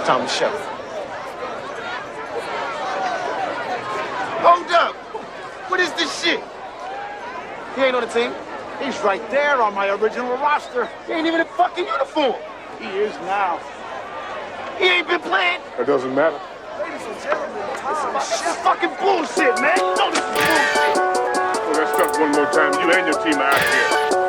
Thomas Shelby. Hold up! What is this shit? He ain't on the team. He's right there on my original roster. He ain't even in fucking uniform. He is now. He ain't been playing. That doesn't matter. Ladies and gentlemen, this is fucking bullshit, man. You know this is bullshit. Well, that stuff one more time. You and your team are out of here.